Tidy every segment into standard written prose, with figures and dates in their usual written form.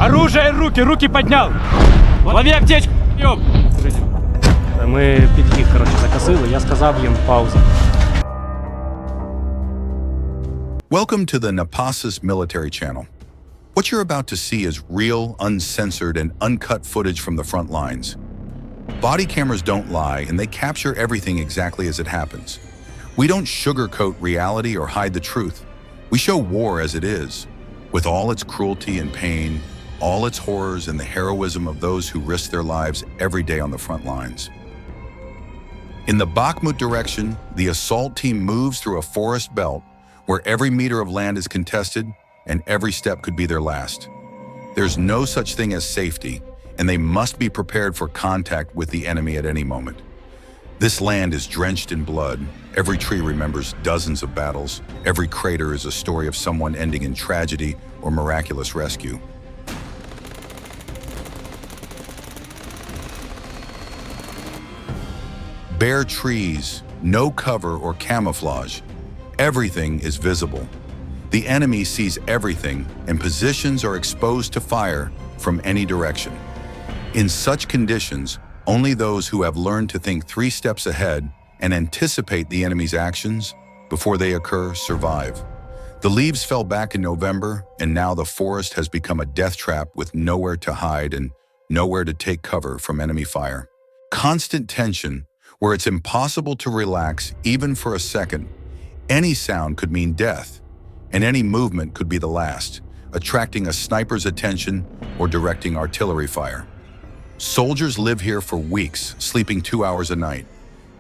Оружие, руки поднял! Лови аптечку, ёб! Ми під їх, коротше, закосили, я сказав їм пауза. Welcome to the Napasis military channel. What you're about to see is real, uncensored, and uncut footage from the front lines. Body cameras don't lie, and they capture everything exactly as it happens. We don't sugarcoat reality or hide the truth. We show war as it is, with all its cruelty and pain, all its horrors and the heroism of those who risk their lives every day on the front lines. In the Bakhmut direction, the assault team moves through a forest belt where every meter of land is contested and every step could be their last. There's no such thing as safety, and they must be prepared for contact with the enemy at any moment. This land is drenched in blood. Every tree remembers dozens of battles. Every crater is a story of someone ending in tragedy or miraculous rescue. Bare trees, no cover or camouflage. Everything is visible. The enemy sees everything, and positions are exposed to fire from any direction. In such conditions, only those who have learned to think 3 steps ahead and anticipate the enemy's actions before they occur survive. The leaves fell back in November, and now the forest has become a death trap with nowhere to hide and nowhere to take cover from enemy fire. Constant tension, where it's impossible to relax even for a second. Any sound could mean death, and any movement could be the last, attracting a sniper's attention or directing artillery fire. Soldiers live here for weeks, sleeping 2 hours a night.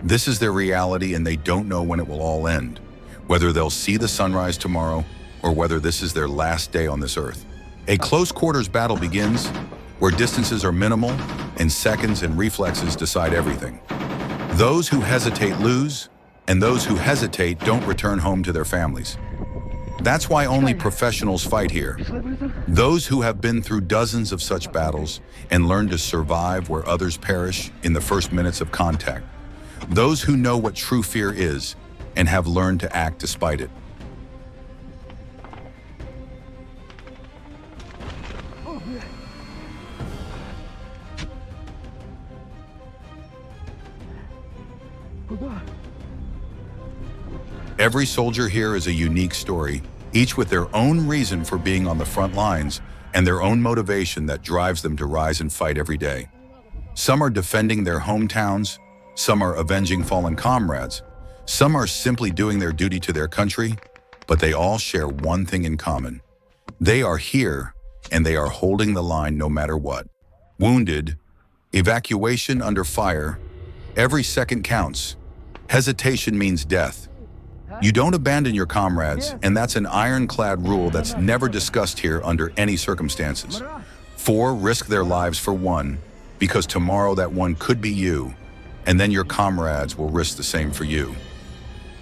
This is their reality, and they don't know when it will all end, whether they'll see the sunrise tomorrow or whether this is their last day on this earth. A close quarters battle begins, where distances are minimal and seconds and reflexes decide everything. Those who hesitate lose, and those who hesitate don't return home to their families. That's why only professionals fight here. Those who have been through dozens of such battles and learned to survive where others perish in the first minutes of contact. Those who know what true fear is and have learned to act despite it. Every soldier here is a unique story, each with their own reason for being on the front lines and their own motivation that drives them to rise and fight every day. Some are defending their hometowns, some are avenging fallen comrades, some are simply doing their duty to their country, but they all share one thing in common. They are here, and they are holding the line no matter what. Wounded, evacuation under fire, every second counts. Hesitation means death. You don't abandon your comrades, and that's an ironclad rule that's never discussed here under any circumstances. 4 risk their lives for 1, because tomorrow that 1 could be you, and then your comrades will risk the same for you.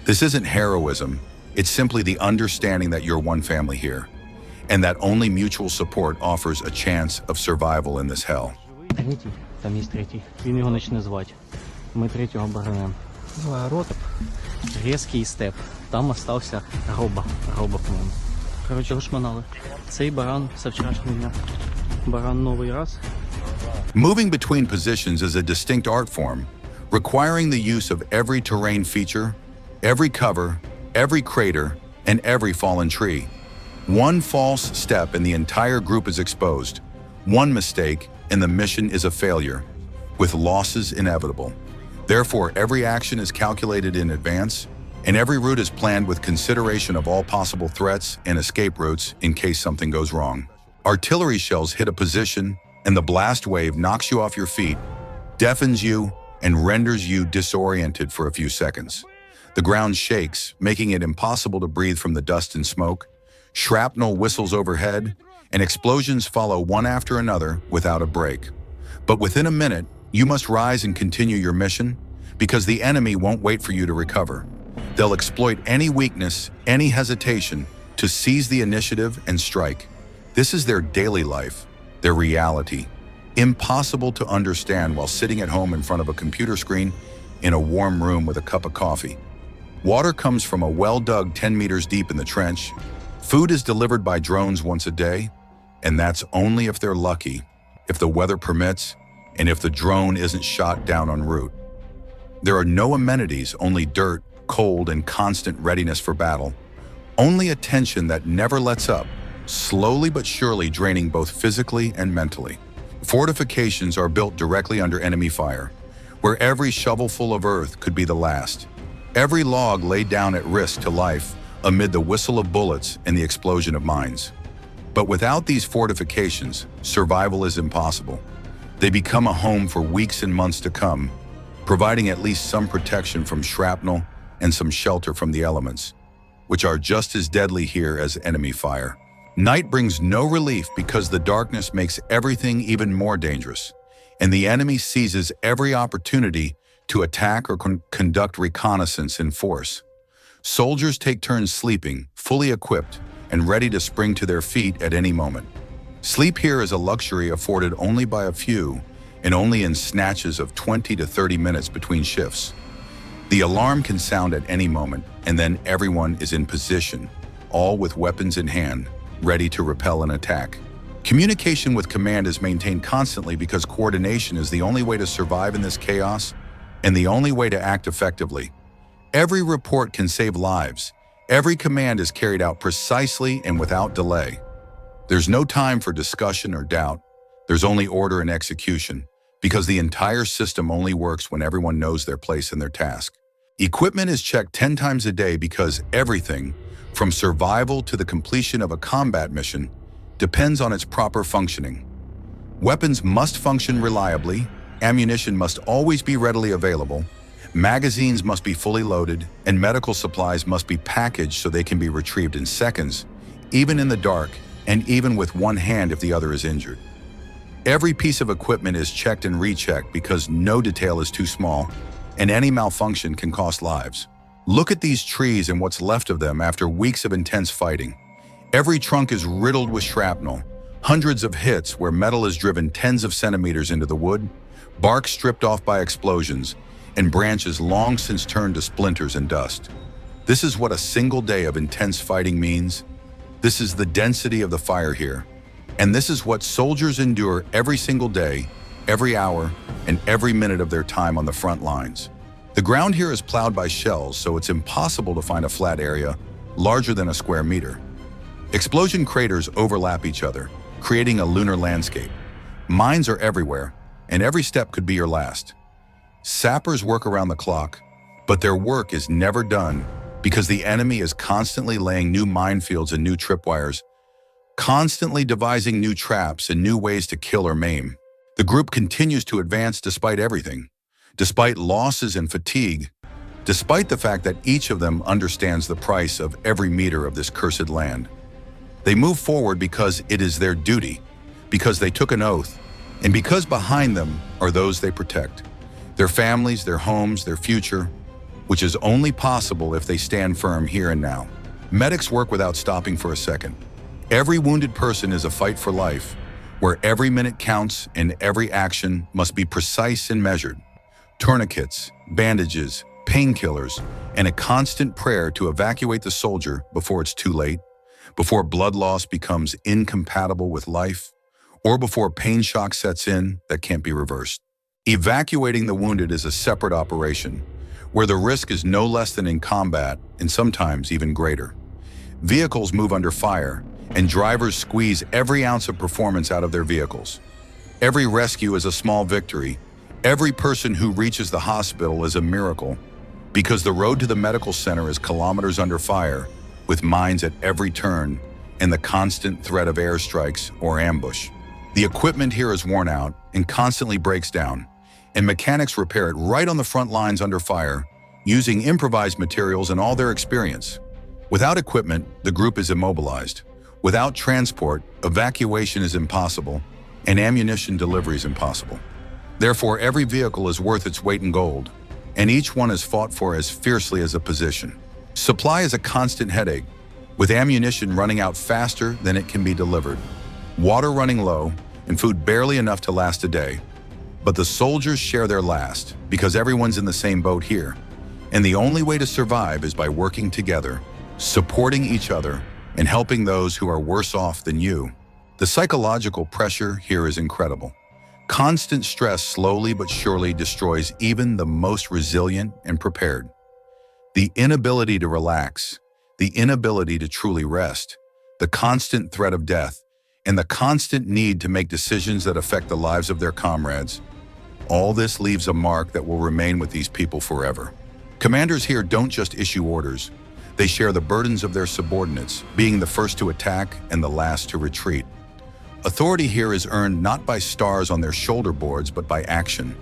This isn't heroism, it's simply the understanding that you're one family here, and that only mutual support offers a chance of survival in this hell. Третій, там є третій. Він його почне звати. Ми третього беремо. Рота. Різкий степ. Там остався роба, по-моєму. Коротше, вишманали. Цей баран со вчорашнього дня. Баран новий раз. Moving between positions is a distinct art form, requiring the use of every terrain feature, every cover, every crater, and every fallen tree. One false step and the entire group is exposed. One mistake and the mission is a failure, with losses inevitable. Therefore, every action is calculated in advance, and every route is planned with consideration of all possible threats and escape routes in case something goes wrong. Artillery shells hit a position, and the blast wave knocks you off your feet, deafens you, and renders you disoriented for a few seconds. The ground shakes, making it impossible to breathe from the dust and smoke. Shrapnel whistles overhead, and explosions follow one after another without a break. But within a minute, you must rise and continue your mission, because the enemy won't wait for you to recover. They'll exploit any weakness, any hesitation, to seize the initiative and strike. This is their daily life, their reality. Impossible to understand while sitting at home in front of a computer screen in a warm room with a cup of coffee. Water comes from a well dug 10 meters deep in the trench. Food is delivered by drones once a day. and that's only if they're lucky, if the weather permits, and if the drone isn't shot down en route. There are no amenities, only dirt, cold, and constant readiness for battle. Only a tension that never lets up, slowly but surely draining both physically and mentally. Fortifications are built directly under enemy fire, where every shovelful of earth could be the last. Every log laid down at risk to life amid the whistle of bullets and the explosion of mines. But without these fortifications, survival is impossible. They become a home for weeks and months to come, providing at least some protection from shrapnel and some shelter from the elements, which are just as deadly here as enemy fire. Night brings no relief because the darkness makes everything even more dangerous, and the enemy seizes every opportunity to attack or conduct reconnaissance in force. Soldiers take turns sleeping, fully equipped, and ready to spring to their feet at any moment. Sleep here is a luxury afforded only by a few, and only in snatches of 20 to 30 minutes between shifts. The alarm can sound at any moment, and then everyone is in position, all with weapons in hand, ready to repel an attack. Communication with command is maintained constantly because coordination is the only way to survive in this chaos and the only way to act effectively. Every report can save lives. Every command is carried out precisely and without delay. There's no time for discussion or doubt. There's only order and execution, because the entire system only works when everyone knows their place and their task. Equipment is checked 10 times a day because everything, from survival to the completion of a combat mission, depends on its proper functioning. Weapons must function reliably, ammunition must always be readily available, magazines must be fully loaded, and medical supplies must be packaged so they can be retrieved in seconds, even in the dark, and even with one hand if the other is injured. Every piece of equipment is checked and rechecked because no detail is too small, and any malfunction can cost lives. Look at these trees and what's left of them after weeks of intense fighting. Every trunk is riddled with shrapnel, hundreds of hits where metal is driven tens of centimeters into the wood, bark stripped off by explosions, and branches long since turned to splinters and dust. This is what a single day of intense fighting means. This is the density of the fire here. And this is what soldiers endure every single day, every hour, and every minute of their time on the front lines. The ground here is plowed by shells, so it's impossible to find a flat area larger than a square meter. Explosion craters overlap each other, creating a lunar landscape. Mines are everywhere, and every step could be your last. Sappers work around the clock, but their work is never done because the enemy is constantly laying new minefields and new tripwires, constantly devising new traps and new ways to kill or maim. The group continues to advance despite everything, despite losses and fatigue, despite the fact that each of them understands the price of every meter of this cursed land. They move forward because it is their duty, because they took an oath, and because behind them are those they protect. Their families, their homes, their future, which is only possible if they stand firm here and now. Medics work without stopping for a second. Every wounded person is a fight for life, where every minute counts and every action must be precise and measured. Tourniquets, bandages, painkillers, and a constant prayer to evacuate the soldier before it's too late, before blood loss becomes incompatible with life, or before pain shock sets in that can't be reversed. Evacuating the wounded is a separate operation, where the risk is no less than in combat and sometimes even greater. Vehicles move under fire, and drivers squeeze every ounce of performance out of their vehicles. Every rescue is a small victory. Every person who reaches the hospital is a miracle, because the road to the medical center is kilometers under fire, with mines at every turn and the constant threat of airstrikes or ambush. The equipment here is worn out and constantly breaks down, and mechanics repair it right on the front lines under fire, using improvised materials and all their experience. Without equipment, the group is immobilized. Without transport, evacuation is impossible, and ammunition delivery is impossible. Therefore, every vehicle is worth its weight in gold, and each one is fought for as fiercely as a position. Supply is a constant headache, with ammunition running out faster than it can be delivered, water running low, and food barely enough to last a day. But the soldiers share their last, because everyone's in the same boat here, and the only way to survive is by working together, supporting each other, and helping those who are worse off than you. The psychological pressure here is incredible. Constant stress slowly but surely destroys even the most resilient and prepared. The inability to relax, the inability to truly rest, the constant threat of death, and the constant need to make decisions that affect the lives of their comrades, all this leaves a mark that will remain with these people forever. Commanders here don't just issue orders. They share the burdens of their subordinates, being the first to attack and the last to retreat. Authority here is earned not by stars on their shoulder boards, but by action,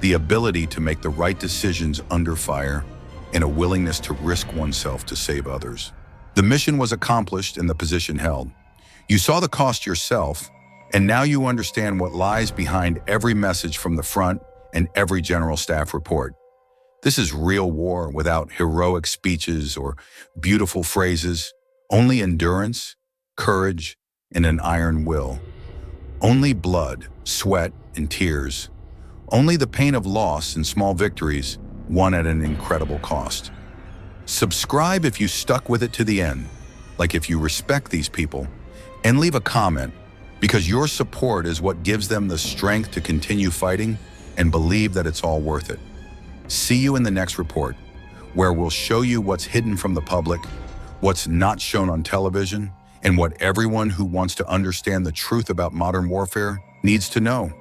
the ability to make the right decisions under fire, and a willingness to risk oneself to save others. The mission was accomplished and the position held. You saw the cost yourself, and now you understand what lies behind every message from the front and every general staff report. This is real war without heroic speeches or beautiful phrases, only endurance, courage, and an iron will. Only blood, sweat, and tears. Only the pain of loss and small victories, won at an incredible cost. Subscribe if you stuck with it to the end, like if you respect these people, and leave a comment, because your support is what gives them the strength to continue fighting and believe that it's all worth it. See you in the next report, where we'll show you what's hidden from the public, what's not shown on television, and what everyone who wants to understand the truth about modern warfare needs to know.